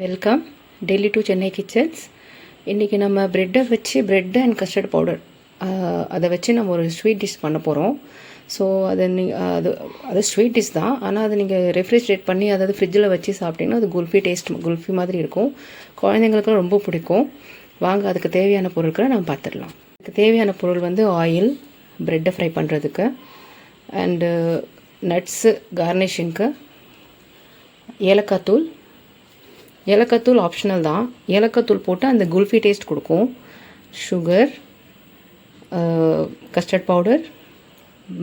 Welcome Delhi to Chennai kitchens. இன்றைக்கி நம்ம ப்ரெட்டை வச்சு ப்ரெட் அண்ட் கஸ்டர்ட் பவுடர் அதை வச்சு நம்ம ஒரு ஸ்வீட் டிஷ் பண்ண போகிறோம். ஸோ அது ஸ்வீட் டிஷ் தான், ஆனால் அது நீங்கள் ரெஃப்ரிஜரேட் பண்ணி அதாவது ஃப்ரிட்ஜில் வச்சு சாப்பிட்டிங்கன்னா அது குல்ஃபி மாதிரி இருக்கும். குழந்தைங்களுக்குலாம் ரொம்ப பிடிக்கும். வாங்க அதுக்கு தேவையான பொருட்களை நம்ம பார்த்துடலாம். அதுக்கு தேவையான பொருள் வந்து ஆயில், ப்ரெட்டை ஃப்ரை பண்ணுறதுக்கு, அண்டு நட்ஸு கார்னிஷிங்க்கு, ஏலக்காய் தூள் ஆப்ஷனல் தான். ஏலக்காய் தூள் போட்டு அந்த குல்ஃபி டேஸ்ட் கொடுக்கும். Sugar, custard powder,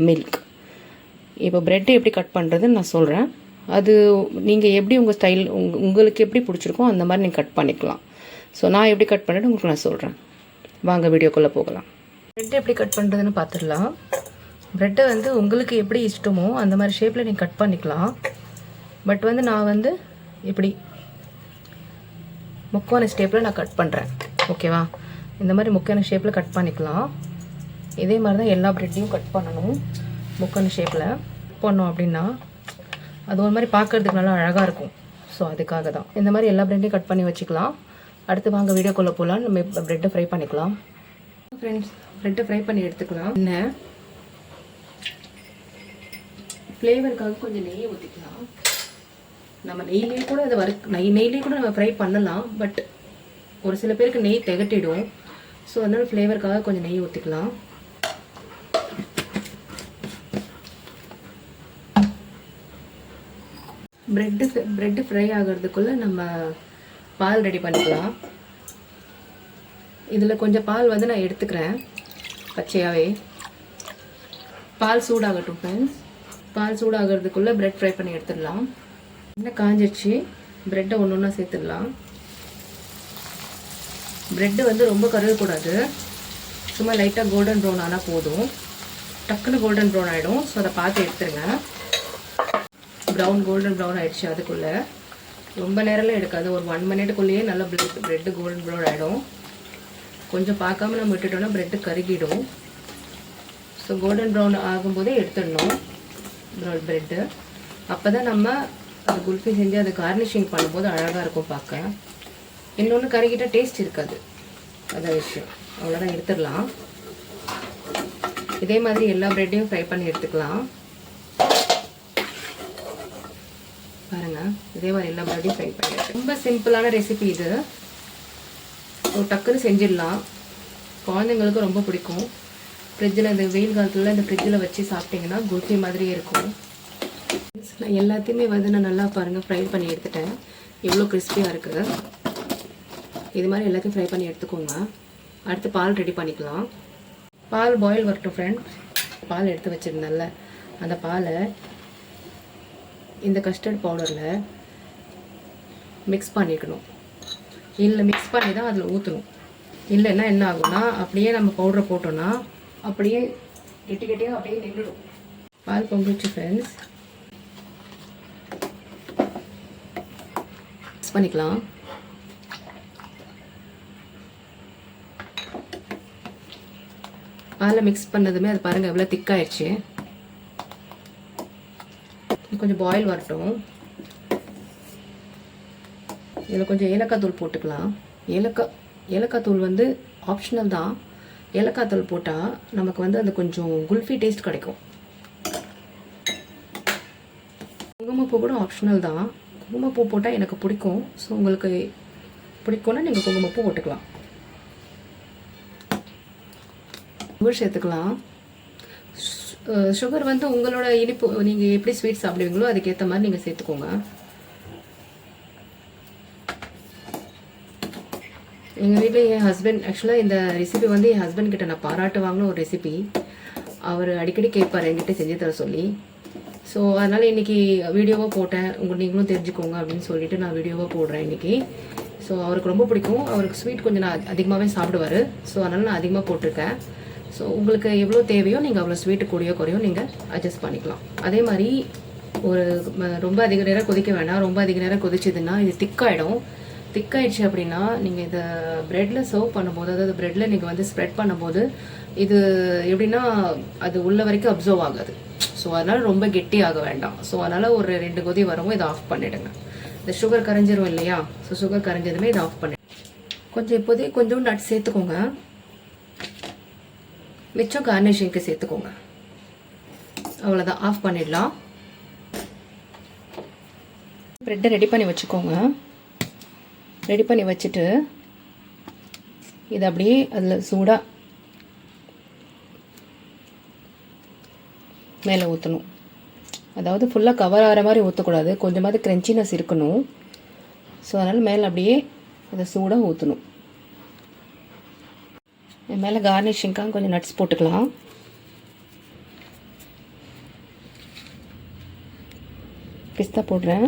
milk. இப்போ ப்ரெட்டை எப்படி கட் பண்ணுறதுன்னு நான் சொல்கிறேன். அது நீங்கள் எப்படி உங்கள் ஸ்டைல் உங்களுக்கு எப்படி பிடிச்சிருக்கோ அந்த மாதிரி நீங்கள் கட் பண்ணிக்கலாம். ஸோ நான் எப்படி கட் பண்ணுறது உங்களுக்கு நான் சொல்கிறேன். வாங்க வீடியோக்குள்ளே போகலாம். ப்ரெட்டை எப்படி கட் பண்ணுறதுன்னு பார்த்துடலாம். ப்ரெட்டை வந்து உங்களுக்கு எப்படி இஷ்டமோ அந்த மாதிரி ஷேப்பில் நீங்கள் கட் பண்ணிக்கலாம். பட் வந்து நான் இப்படி முக்கோண ஷேப்பில் நான் கட் பண்ணுறேன். ஓகேவா? இந்த மாதிரி முக்கோண ஷேப்பில் கட் பண்ணிக்கலாம். இதே மாதிரி தான் எல்லா ப்ரெட்டையும் கட் பண்ணணும். முக்கோண ஷேப்பில் பண்ணோம் அப்படின்னா அது ஒரு மாதிரி பார்க்குறதுக்கு நல்லா அழகாக இருக்கும். ஸோ அதுக்காக தான் இந்த மாதிரி எல்லா ப்ரெட்டையும் கட் பண்ணி வச்சுக்கலாம். அடுத்து வாங்க வீடியோக்குள்ளே போகலாம். நம்ம ப்ரெட்டை ஃப்ரை பண்ணிக்கலாம். ஃப்ரெண்ட்ஸ், ப்ரெட்டை ஃப்ரை பண்ணி எடுத்துக்கலாம். என்ன ஃப்ளேவருக்காக கொஞ்சம் நெய்யை ஊற்றிக்கலாம். நம்ம நெய்லேயே கூட நெய்லேயே கூட நம்ம ஃப்ரை பண்ணலாம். பட் ஒரு சில பேருக்கு நெய் திகட்டிடும். ஸோ அதனால் ஃப்ளேவருக்காக கொஞ்சம் நெய் ஊற்றிக்கலாம். ப்ரெட்டு ஃப்ரை ஆகிறதுக்குள்ளே நம்ம பால் ரெடி பண்ணிக்கலாம். இதில் கொஞ்சம் பால் நான் எடுத்துக்கிறேன் பச்சையாகவே. பால் சூடாகட்டும் ஃப்ரெண்ட்ஸ். பால் சூடாகிறதுக்குள்ளே ப்ரெட் ஃப்ரை பண்ணி எடுத்துடலாம். எண்ணெய் காஞ்சிடுச்சு. ப்ரெட்டை ஒன்று ஒன்றா சேர்த்துடலாம். ப்ரெட்டு ரொம்ப கருகக்கூடாது. சும்மா லைட்டாக கோல்டன் ப்ரௌன் ஆனால் போதும். டக்குன்னு கோல்டன் ப்ரௌன் ஆகிடும். ஸோ அதை பார்த்து எடுத்துருங்க. கோல்டன் ப்ரௌன் ஆகிடுச்சு. அதுக்குள்ளே ரொம்ப நேரம்லாம் எடுக்காது. ஒரு 1 மினிட்டுக்குள்ளேயே நல்லா ப்ரெட்டு கோல்டன் ப்ரௌன் ஆகிடும். கொஞ்சம் பார்க்காம நம்ம விட்டுட்டோம்னா ப்ரெட்டு கருகிடும். ஸோ கோல்டன் ப்ரௌன் ஆகும்போதே எடுத்துடணும் ப்ரெட்டு. அப்போ தான் நம்ம அது குல்ஃபி செஞ்சு அதை கார்னிஷிங் பண்ணும்போது அழகாக இருக்கும் பார்க்க. இன்னொன்று கருகிட்டால் டேஸ்ட் இருக்காது. அதான் விஷயம். அவ்வளோதான், எடுத்துடலாம். இதே மாதிரி எல்லா ப்ரெட்டையும் ஃப்ரை பண்ணி எடுத்துக்கலாம். பாருங்கள், இதே மாதிரி எல்லா ப்ரெட்டையும் ஃப்ரை பண்ணி ரொம்ப சிம்பிளான ரெசிபி இது. ஸோ டக்குன்னு செஞ்சிடலாம். குழந்தைங்களுக்கு ரொம்ப பிடிக்கும். ஃப்ரிட்ஜில் இந்த வெயில் காலத்தில் இந்த ஃப்ரிட்ஜில் வச்சு சாப்பிட்டிங்கன்னா குல்ஃபி மாதிரியே இருக்கும். நான் எல்லாத்தையுமே நான் நல்லா பாருங்கள் ஃப்ரை பண்ணி எடுத்துட்டேன். எவ்வளோ கிறிஸ்பியாக இருக்குது. இது மாதிரி எல்லாத்தையும் ஃப்ரை பண்ணி எடுத்துக்கோங்க. அடுத்து பால் ரெடி பண்ணிக்கலாம். பால் பாயில் வரட்டும் ஃப்ரெண்ட்ஸ். பால் எடுத்து வச்சுருந்தேன்ல, அந்த பாலை இந்த கஸ்டர்ட் பவுடரில் மிக்ஸ் பண்ணிக்கணும். இல்லை மிக்ஸ் பண்ணி தான் அதில் ஊற்றணும். இல்லைன்னா என்ன ஆகும்னா அப்படியே நம்ம பவுடரை போட்டோன்னா அப்படியே கெட்டியாக அப்படியே நின்றுடும். பால் பொங்கிடுச்சு ஃப்ரெண்ட்ஸ். மிக்ஸ் பண்ணிக்கலாம். பாலில் மிக்ஸ் பண்ணதுமே அது பாருங்கள் எவ்வளோ திக்காயிடுச்சு. கொஞ்சம் பாயில் வரட்டும். இதில் கொஞ்சம் ஏலக்காய் தூள் போட்டுக்கலாம். ஏலக்காய் தூள் ஆப்ஷனல் தான். ஏலக்காய் தூள் போட்டால் நமக்கு அந்த கொஞ்சம் குல்ஃபி டேஸ்ட் கிடைக்கும். குங்குமப்பூ கூட ஆப்ஷனல் தான். குங்குமப்பூ போட்டால் எனக்கு பிடிக்கும். ஸோ உங்களுக்கு பிடிக்கும்னா நீங்கள் குங்குமப்பூ போட்டுக்கலாம். சுகர் சேர்த்துக்கலாம். சுகர் உங்களோட இனிப்பு, நீங்கள் எப்படி ஸ்வீட் சாப்பிடுவீங்களோ அதுக்கேற்ற மாதிரி நீங்கள் சேர்த்துக்கோங்க. எங்கள் வீட்டில் என் ஹஸ்பண்ட் ஆக்சுவலாக இந்த ரெசிபி என் ஹஸ்பண்ட் கிட்ட நான் பாராட்டு வாங்கின ஒரு ரெசிபி. அவர் அடிக்கடி கேட்பார் என்கிட்ட செஞ்சு தர சொல்லி. ஸோ அதனால் இன்றைக்கி வீடியோவாக போட்டேன். நீங்களும் தெரிஞ்சுக்கோங்க அப்படின்னு சொல்லிட்டு நான் வீடியோவாக போடுறேன் இன்றைக்கி. ஸோ அவருக்கு ரொம்ப பிடிக்கும். அவருக்கு ஸ்வீட் கொஞ்சம் நான் அதிகமாகவே சாப்பிடுவார். ஸோ அதனால் நான் அதிகமாக போட்டிருக்கேன். ஸோ உங்களுக்கு எவ்வளோ தேவையோ நீங்கள் அவ்வளோ ஸ்வீட்டு கூடியோ குறையோ நீங்கள் அட்ஜஸ்ட் பண்ணிக்கலாம். அதே மாதிரி ஒரு ரொம்ப அதிக நேரம் கொதிக்க வேண்டாம். ரொம்ப அதிக நேரம் கொதிச்சதுன்னா இது திக்காயிடுச்சு அப்படின்னா நீங்கள் இதை ப்ரெட்டில் சர்வ் பண்ணும்போது, அதாவது ப்ரெட்டில் நீங்கள் ஸ்ப்ரெட் பண்ணும்போது இது எப்படின்னா அது உள்ள வரைக்கும் அப்சர்வ் ஆகாது. ஸோ அதனால் ரொம்ப கெட்டி ஆக வேண்டாம். ஸோ அதனால் ஒரு 2 கொதி வரவும் இதை ஆஃப் பண்ணிவிடுங்க. இந்த சுகர் கரைஞ்சிரும் இல்லையா? ஸோ சுகர் கரைஞ்சதுமே இதை ஆஃப் பண்ணி கொஞ்சம் இப்போதைக்கு கொஞ்சம் நட்ஸ் சேர்த்துக்கோங்க. மிச்சம் கார்னிஷிங்க்கு சேர்த்துக்கோங்க. அவ்வளோதான், ஆஃப் பண்ணிடலாம். ப்ரெட்டை ரெடி பண்ணி வச்சுக்கோங்க. ரெடி பண்ணி வச்சுட்டு இதை அப்படியே அதில் சூடாக மேலே ஊற்றணும். அதாவது ஃபுல்லாக கவர் ஆகிற மாதிரி ஊற்றக்கூடாது, கொஞ்சமாவது க்ரன்ச்சினஸ் இருக்கணும். ஸோ அதனால் மேலே அப்படியே அதை சூடாக ஊற்றணும். மேலே கார்னிஷிங்காக கொஞ்சம் நட்ஸ் போட்டுக்கலாம். பிஸ்தா போடுறேன்.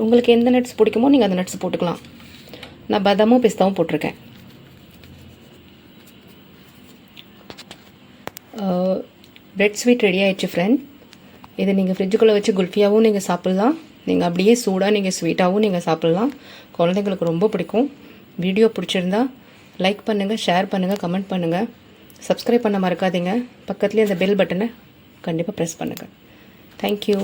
உங்களுக்கு எந்த நட்ஸ் பிடிக்குமோ நீங்கள் அந்த நட்ஸ் போட்டுக்கலாம். நான் பாதாமும் பிஸ்தாவும் போட்டிருக்கேன். பிரெட் ஸ்வீட் ரெடி ஆயிடுச்சு ஃப்ரெண்ட். இதை நீங்கள் ஃப்ரிட்ஜுக்குள்ளே வச்சு குல்ஃபியாகவும் நீங்கள் சாப்பிட்லாம், நீங்கள் அப்படியே சூடாக நீங்கள் ஸ்வீட்டாகவும் நீங்கள் சாப்பிட்லாம். குழந்தைங்களுக்கு ரொம்ப பிடிக்கும். வீடியோ பிடிச்சிருந்தா லைக் பண்ணுங்கள், ஷேர் பண்ணுங்கள், கமெண்ட் பண்ணுங்கள். சப்ஸ்கிரைப் பண்ண மறக்காதீங்க. பக்கத்துலேயே அந்த பெல் பட்டனை கண்டிப்பாக ப்ரெஸ் பண்ணுங்கள். தேங்க்யூ.